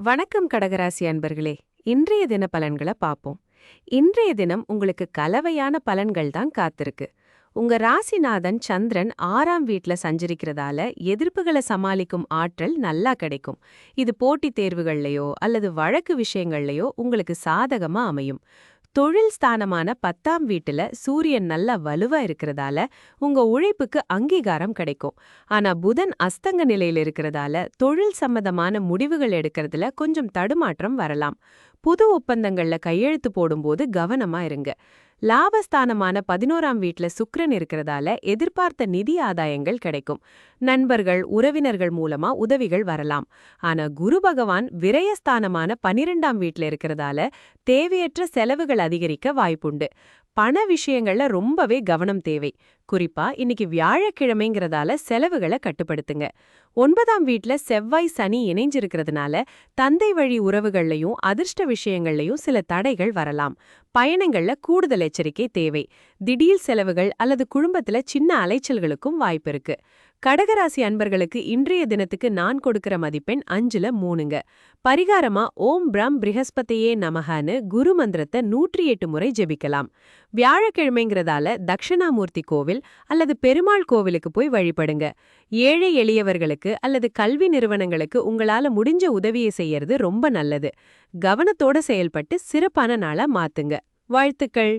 வணக்கம் கடகராசி அன்பர்களே. இன்றைய தின பலன்களை பார்ப்போம். இன்றைய தினம் உங்களுக்கு கலவையான பலன்கள் தான் காத்திருக்கு. உங்க ராசிநாதன் சந்திரன் 6ஆம் வீட்ல சஞ்சரிக்கிறதால எதிர்ப்புகளை சமாளிக்கும் ஆற்றல் நல்லா கிடைக்கும். இது போட்டித் தேர்வுகள்லயோ அல்லது வழக்கு விஷயங்கள்லயோ உங்களுக்கு சாதகமா அமையும். தொழில் ஸ்தானமான 10ஆம் வீட்டுல சூரியன் நல்லா வலுவா இருக்கிறதால உங்க உழைப்புக்கு அங்கீகாரம் கிடைக்கும். ஆனா புதன் அஸ்தங்க நிலையில இருக்கிறதால தொழில் சம்பந்தமான முடிவுகள் எடுக்கிறதுல கொஞ்சம் தடுமாற்றம் வரலாம். புது ஒப்பந்தங்கள்ல கையெழுத்து போடும்போது கவனமா இருங்க. லாபஸ்தானமான 11ஆம் வீட்ல சுக்கிரன் இருக்கிறதால எதிர்பார்த்த நிதி ஆதாயங்கள் கிடைக்கும். நண்பர்கள் உறவினர்கள் மூலமா உதவிகள் வரலாம். ஆனா குரு பகவான் விரயஸ்தானமான 12ஆம் வீட்ல இருக்கிறதால தேவையற்ற செலவுகள் அதிகரிக்க வாய்ப்புண்டு. பண விஷயங்கள்ல ரொம்பவே கவனம் தேவை. குறிப்பா இன்னைக்கு வியாழக்கிழமைங்கிறதால செலவுகளை கட்டுப்படுத்துங்க. 9ஆம் வீட்ல செவ்வாய் சனி இணைஞ்சிருக்கிறதுனால தந்தை வழி உறவுகள்லயும் அதிர்ஷ்ட விஷயங்கள்லயும் சில தடைகள் வரலாம். பயணங்கள்ல கூடுதல் எச்சரிக்கை தேவை. திடீர் செலவுகள் அல்லது குடும்பத்துல சின்ன அலைச்சல்களுக்கும் வாய்ப்பு இருக்கு. கடகராசி அன்பர்களுக்கு இன்றைய தினத்துக்கு நான் கொடுக்கிற மதிப்பெண் 5ல 3ங்க. பரிகாரமா ஓம் பிரம் பிருஹஸ்பதியே நமஹன்னு குரு மந்திரத்தை 108 முறை ஜெபிக்கலாம். வியாழக்கிழமைங்கிறதால தக்ஷணாமூர்த்தி கோவில் அல்லது பெருமாள் கோவிலுக்கு போய் வழிபடுங்க. ஏழை எளியவர்களுக்கு அல்லது கல்வி நிறுவனங்களுக்கு உங்களால முடிஞ்ச உதவியை செய்யறது ரொம்ப நல்லது. கவனத்தோட செயல்பட்டு சிறப்பான நாளா மாத்துங்க. வாழ்த்துக்கள்.